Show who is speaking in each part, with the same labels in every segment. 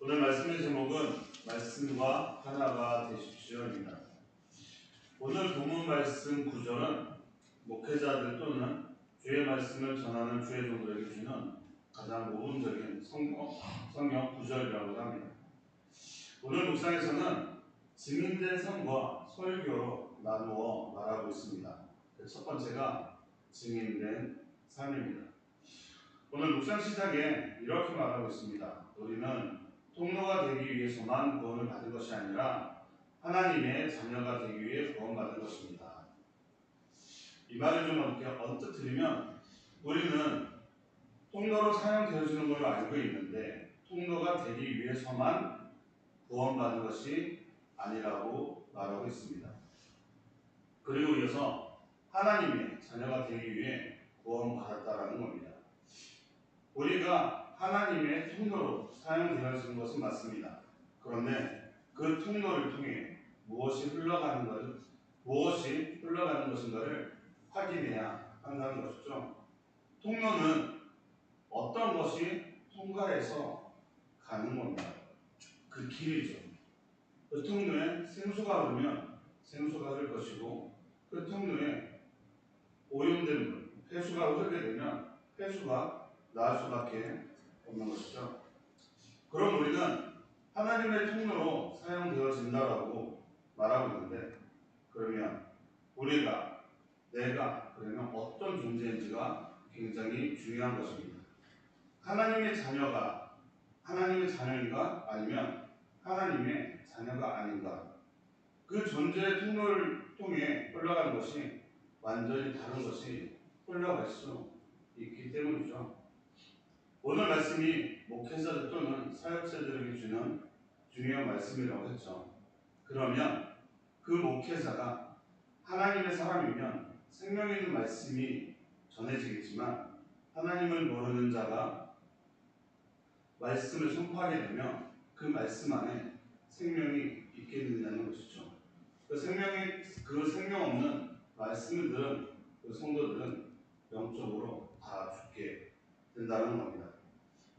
Speaker 1: 오늘 말씀의 제목은 말씀과 하나가 되십시오입니다. 오늘 본문 말씀 구절은 목회자들 또는 주의 말씀을 전하는 주의 종들에게 주는 가장 모범적인 성경 구절이라고 합니다. 오늘 묵상에서는 증인된 삶과 설교로 나누어 말하고 있습니다. 첫 번째가 증인된 삶입니다. 오늘 묵상 시작에 이렇게 말하고 있습니다. 우리는 통로가 되기 위해서만 구원을 받은 것이 아니라 하나님의 자녀가 되기 위해 구원받은 것입니다. 이 말을 좀 이렇게 언뜻 들으면 우리는 통로로 사용되어지는 걸로 알고 있는데 통로가 되기 위해서만 구원받은 것이 아니라고 말하고 있습니다. 그리고 이어서 하나님의 자녀가 되기 위해 구원받았다라는 겁니다. 우리가 하나님의 통로로 사용되어지는 것은 맞습니다. 그런데 그 통로를 통해 무엇이 흘러가는 것인가를 확인해야 한다는 것이죠. 통로는 어떤 것이 통과해서 가는 겁니다. 그 길이죠. 그 통로에 생수가 흐르면 생수가 흐를 것이고 그 통로에 오염된 물, 폐수가 흐르게 되면 폐수가 나을 수밖에 없는 것이죠. 그럼 우리는 하나님의 통로로 사용되어진다라고 말하고 있는데 그러면 내가 그러면 어떤 존재인지가 굉장히 중요한 것입니다. 하나님의 자녀인가 아니면 하나님의 자녀가 아닌가 그 존재의 통로를 통해 흘러가는 것이 완전히 다른 것이 흘러갈 수 있기 때문이죠. 오늘 말씀이 목회자들 또는 사역자들에게 주는 중요한 말씀이라고 했죠. 그러면 그 목회자가 하나님의 사람이면 생명 있는 말씀이 전해지겠지만 하나님을 모르는 자가 말씀을 선포하게 되면 그 말씀 안에 생명이 있게 된다는 것이죠. 그 생명 없는 말씀을 들은 그 성도들은 영적으로 다 죽게 된다는 겁니다.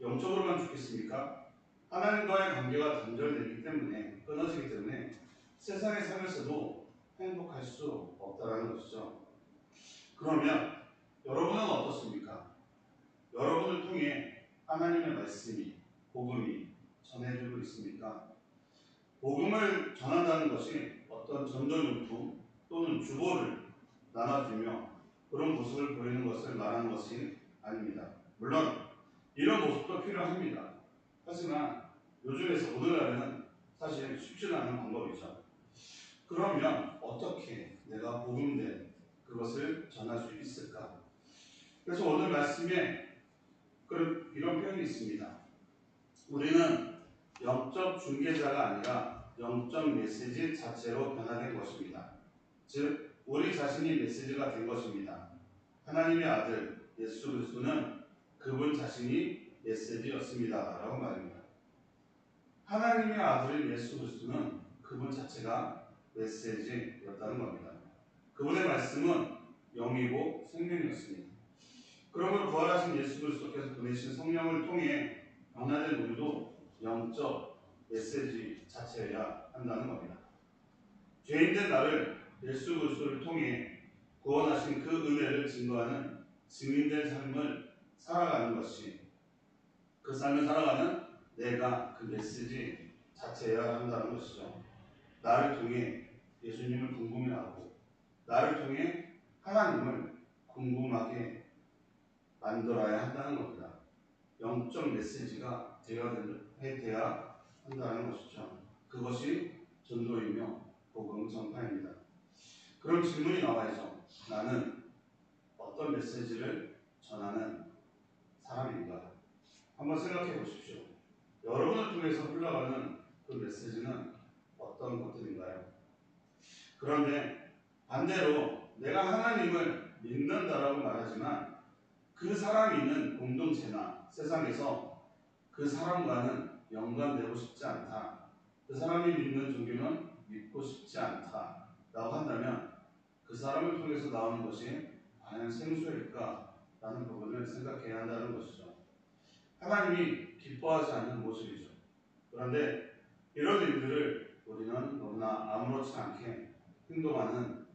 Speaker 1: 영적으로만 죽겠습니까? 하나님과의 관계가 단절되기 때문에 끊어지기 때문에 세상에 살면서도 행복할 수 없다는 것이죠. 그러면 여러분은 어떻습니까? 여러분을 통해 하나님의 말씀이 복음이 전해지고 있습니까? 복음을 전한다는 것이 어떤 전도용품 또는 주보를 나눠주며 그런 모습을 보이는 것을 말하는 것이 아닙니다. 물론 이런 모습도 필요합니다. 하지만 요즘에서 오늘날에는 사실 쉽지는 않은 방법이죠. 그러면 어떻게 내가 복음된 그것을 전할 수 있을까? 그래서 오늘 말씀에 이런 표현이 있습니다. 우리는 영적 중개자가 아니라 영적 메시지 자체로 변화된 것입니다. 즉 우리 자신이 메시지가 된 것입니다. 하나님의 아들 예수 그리스도는 그분 자신이 메시지였습니다. 라고 말합니다. 하나님의 아들인 예수 그리스도는 그분 자체가 메시지였다는 겁니다. 그분의 말씀은 영이고 생명이었습니다. 그러므로 부활하신 예수 그리스도께서 보내신 성령을 통해 변화된 우리도 영적 메시지 자체여야 한다는 겁니다. 죄인된 나를 예수 그리스도를 통해 구원하신 그 은혜를 증거하는 증인된 삶을 살아가는 것이 그 삶을 살아가는 내가 그 메시지 자체여야 한다는 것이죠. 나를 통해 예수님을 궁금해하고 나를 통해 하나님을 궁금하게 만들어야 한다는 겁니다. 영적 메시지가 되어야 한다는 것이죠. 그것이 전도이며 복음 전파입니다. 그런 질문이 나와야죠. 나는 어떤 메시지를 전하는 사람인가? 한번 생각해 보십시오. 여러분을 통해서 흘러가는 그 메시지는 어떤 것들인가요? 그런데 반대로 내가 하나님을 믿는다라고 말하지만 그 사람이 있는 공동체나 세상에서 그 사람과는 연관되고 싶지 않다. 그 사람이 믿는 종교는 믿고 싶지 않다. 라고 한다면 그 사람을 통해서 나오는 것이 과연 생수일까? 라는 부분을 생각해야 한다는 것이죠. 하나님이 기뻐하지 않는 모습이죠. 그런데 이런 일들을 우리는 너무나 아무렇지 않게 행동하는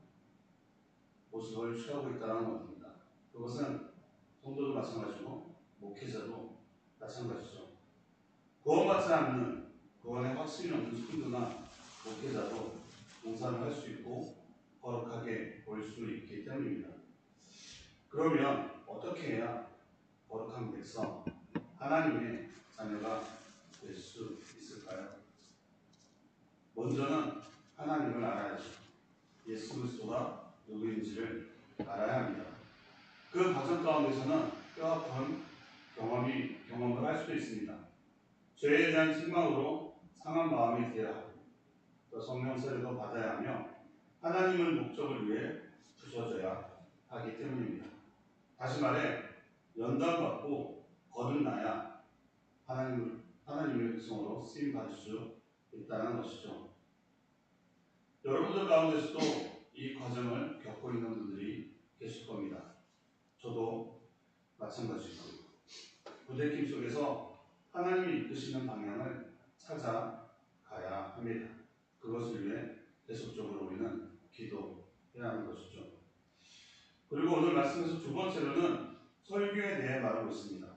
Speaker 1: 모습을 취하고 있다는 것입니다. 그것은 성도도 마찬가지고 목회자도 마찬가지죠. 구원받지 않는 구원의 확신이 없는 성도나 목회자도 봉사를 할 수 있고 거룩하게 볼 수 있기 때문입니다. 그러면 어떻게 해야 거룩한 백성, 하나님의 자녀가 될 수 있을까요? 먼저는 하나님을 알아야죠. 예수 그리스도가 누구인지를 알아야 합니다. 그 과정 가운데서는 뼈아픈 경험을 할 수도 있습니다. 죄에 대한 책망으로 상한 마음이 되어야 하고 또 성령 세례도 받아야 하며 하나님의 목적을 위해 부서져야 하기 때문입니다. 다시 말해 연단받고 거듭나야 하나님의 백성으로 쓰임받을 수 있다는 것이죠. 여러분들 가운데서도 이 과정을 겪고 있는 분들이 계실 겁니다. 저도 마찬가지고 부대낌 속에서 하나님이 이끄시는 방향을 찾아가야 합니다. 그것을 위해 계속적으로 우리는 기도해야 하는 것이죠. 그리고 오늘 말씀에서 두 번째로는 설교에 대해 말하고 있습니다.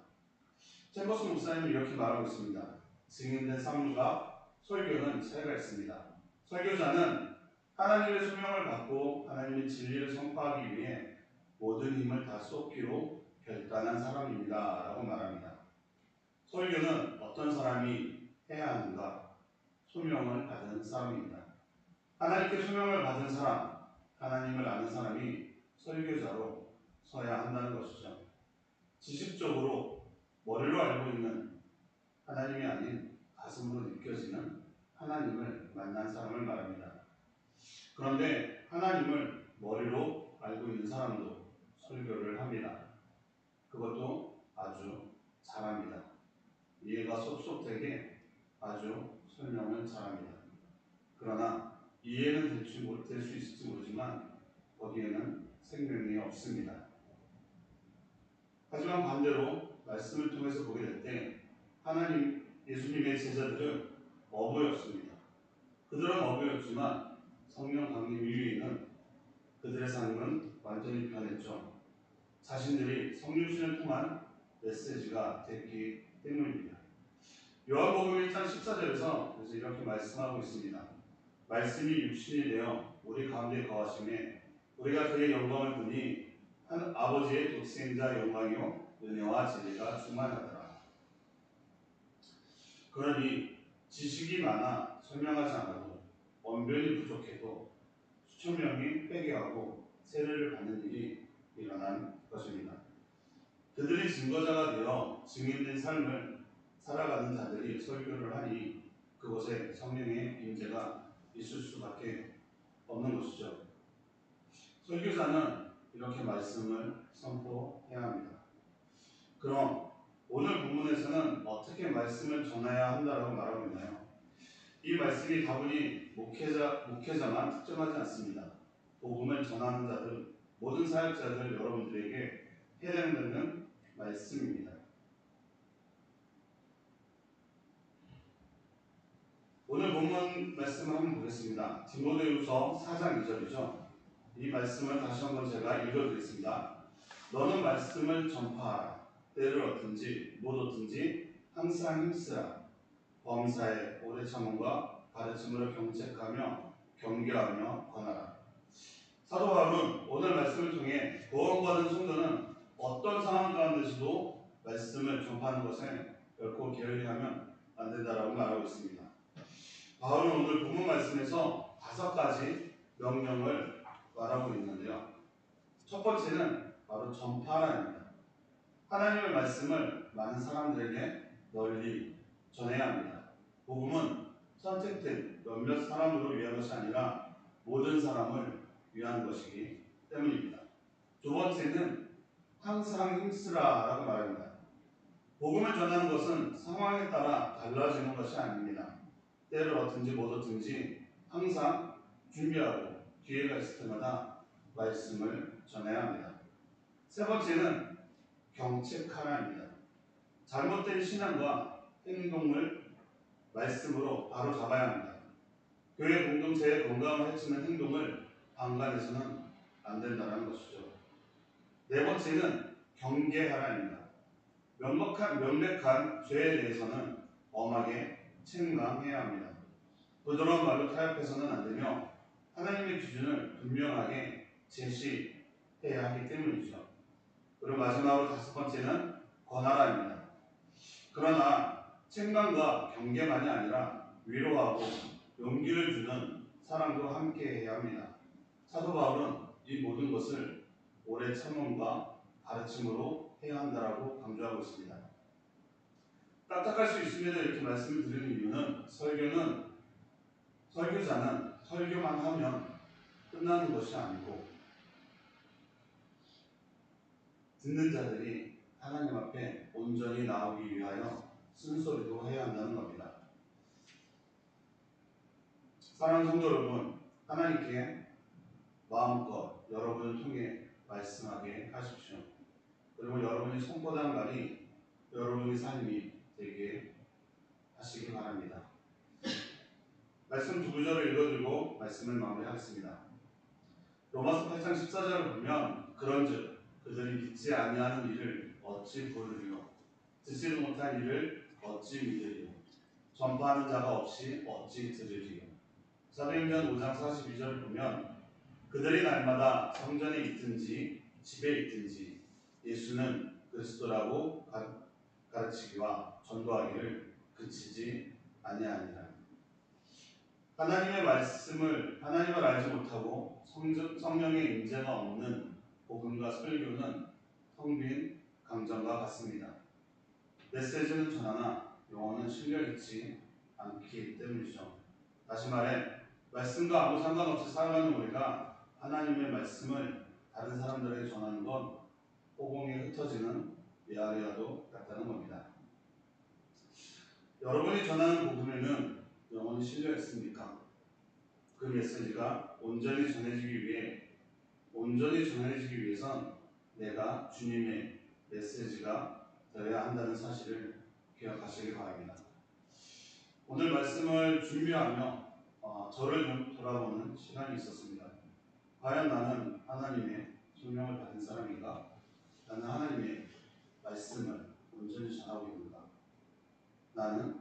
Speaker 1: 챔버스 목사님이 이렇게 말하고 있습니다. 증인된 삶과 설교는 차이가 있습니다. 설교자는 하나님의 소명을 받고 하나님의 진리를 선포하기 위해 모든 힘을 다 쏟기로 결단한 사람입니다. 라고 말합니다. 설교는 어떤 사람이 해야 하는가? 소명을 받은 사람입니다. 하나님께 소명을 받은 사람, 하나님을 아는 사람이 설교자로 서야 한다는 것이죠. 지식적으로 머리로 알고 있는 하나님이 아닌 가슴으로 느껴지는 하나님을 만난 사람을 말합니다. 그런데 하나님을 머리로 알고 있는 사람도 설교를 합니다. 그것도 아주 잘합니다. 이해가 쏙쏙되게 아주 설명을 잘합니다. 그러나 이해는 될 수 있을지 모르지만 거기에는 생명이 없습니다. 하지만 반대로 말씀을 통해서 보게 될 때 예수님의 제자들은 어부였습니다. 그들은 어부였지만 성령 강림 이후에는 그들의 삶은 완전히 변했죠. 자신들이 성령신을 통한 메시지가 됐기 때문입니다. 요한복음 1장 14절에서 그래서 이렇게 말씀하고 있습니다. 말씀이 육신이 되어 우리 가운데 거하심에 우리가 그의 영광을 보니 한 아버지의 독생자 영광이요 은혜와 진리가 충만하더라. 그러니 지식이 많아 설명하지 않아도 언변이 부족해도 수천 명이 회개하고 세례를 받는 일이 일어난 것입니다. 그들이 증거자가 되어 증인된 삶을 살아가는 자들이 설교를 하니 그곳에 성령의 임재가 있을 수밖에 없는 것이죠. 설교자는 이렇게 말씀을 선포해야 합니다. 그럼 오늘 본문에서는 어떻게 말씀을 전해야 한다라고 말하고 있나요? 이 말씀이 다분히 목회자만 특정하지 않습니다. 복음을 전하는 자들, 모든 사역자들 여러분들에게 해당되는 말씀입니다. 오늘 본문 말씀을 한번 보겠습니다. 디모데후서 4장 2절이죠. 이 말씀을 다시 한번 제가 읽어드리겠습니다. 너는 말씀을 전파하라. 때를 얻든지 못 얻든지 항상 힘쓰라. 범사에 오래 참음과 가르침으로 경책하며 경계하며 권하라. 사도 바울은 오늘 말씀을 통해 구원받은 성도는 어떤 상황 가운데서도 말씀을 전파하는 것에 결코 게을리하면 안 된다라고 말하고 있습니다. 바울은 오늘 본문 말씀에서 5가지 명령을 말하고 있는데요. 첫 번째는 바로 전파라입니다. 하나님의 말씀을 많은 사람들에게 널리 전해야 합니다. 복음은 선택된 몇몇 사람으로 위한 것이 아니라 모든 사람을 위한 것이기 때문입니다. 두 번째는 항상 힘쓰라라고 말합니다. 복음을 전하는 것은 상황에 따라 달라지는 것이 아닙니다. 때를 얻든지 못 얻든지 항상 준비하고 기회가 있을 때마다 말씀을 전해야 합니다. 세 번째는 경책하라입니다. 잘못된 신앙과 행동을 말씀으로 바로 잡아야 합니다. 교회 공동체의 건강을 해치는 행동을 방관해서는 안 된다는 것이죠. 네 번째는 경계하라입니다. 명백한 죄에 대해서는 엄하게 책망해야 합니다. 부드러운 말로 타협해서는 안 되며 하나님의 기준을 분명하게 제시해야 하기 때문이죠. 그리고 마지막으로 다섯 번째는 권하라입니다. 그러나 책망과 경계만이 아니라 위로하고 용기를 주는 사랑도 함께 해야 합니다. 사도 바울은 이 모든 것을 오래 참음과 가르침으로 해야 한다라고 강조하고 있습니다. 딱딱할 수 있습니다. 이렇게 말씀을 드리는 이유는 설교자는 설교만 하면 끝나는 것이 아니고 듣는 자들이 하나님 앞에 온전히 나오기 위하여 쓴소리도 해야 한다는 겁니다. 사랑하는 성도 여러분, 하나님께 마음껏 여러분을 통해 말씀하게 하십시오. 그리고 여러분이 선포한 말이 여러분의 삶이 되게 하시기 바랍니다. 말씀 두 구절을 읽어드리고 말씀을 마무리하겠습니다. 로마서 8장 14절을 보면 그런즉 그들이 믿지 아니하는 일을 어찌 부르리요 듣지도 못한 일을 어찌 믿으리요 전파하는 자가 없이 어찌 들으리요. 사도행전 5장 42절을 보면 그들이 날마다 성전에 있든지 집에 있든지 예수는 그리스도라고 가르치기와 전도하기를 그치지 아니하니라. 하나님을 알지 못하고 성령의 임재가 없는 복음과 설교는 텅 빈 강정과 같습니다. 메시지는 전하나 영혼은 실려 있지 않기 때문이죠. 다시 말해 말씀과 아무 상관없이 살아가는 우리가 하나님의 말씀을 다른 사람들에게 전하는 건 호공에 흩어지는 메아리와도 같다는 겁니다. 여러분이 전하는 복음에는 영혼이 실려 있습니까? 그 메시지가 온전히 전해지기 위해선 내가 주님의 메시지가 되어야 한다는 사실을 기억하시기 바랍니다. 오늘 말씀을 준비하며 저를 좀 돌아보는 시간이 있었습니다. 과연 나는 하나님의 성령을 받은 사람인가? 나는 하나님의 말씀을 온전히 전하고 있는가? 나는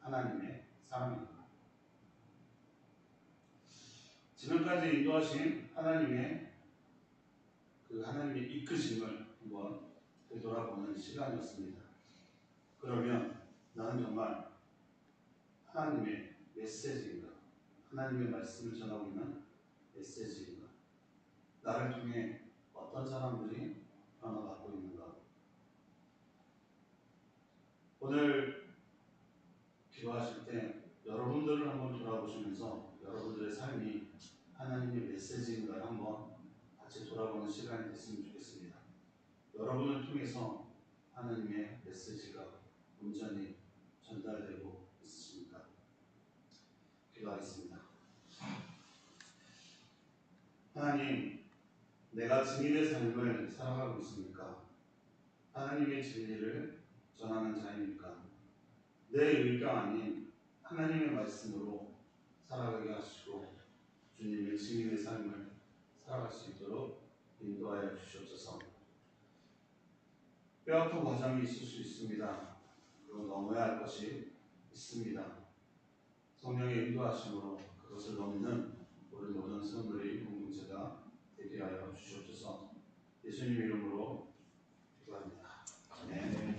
Speaker 1: 하나님의 사람인가? 지금까지 인도하신 하나님의 이끄심을 한번 되돌아보는 시간이었습니다. 그러면 나는 정말 하나님의 메시지인가? 하나님의 말씀을 전하고 있는 메시지인가? 나를 통해 어떤 사람들이 변화받고 있는가? 오늘 기도하실 때 여러분들을 한번 돌아보시면서 여러분들의 삶이 하나님의 메시지인가를 한번 같이 돌아보는 시간이 됐으면 좋겠습니다. 여러분을 통해서 하나님의 메시지가 온전히 전달되고 있으십니까? 기도하겠습니다. 하나님, 내가 증인의 삶을 살아가고 있습니까? 하나님의 진리를 전하는 자입니까? 내 의가 아닌 하나님의 말씀으로 살아가게 하시고 주님의 증인의 삶을 살아갈 수 있도록 인도하여 주시옵소서. 뼈아픈 과정이 있을 수 있습니다. 그리고 넘어야 할 것이 있습니다. 성령의 인도하심으로 그것을 넘는 우리 모든 성도의 공동체가 되게 하여 주시옵소서. 예수님 이름으로 기도합니다. 아멘.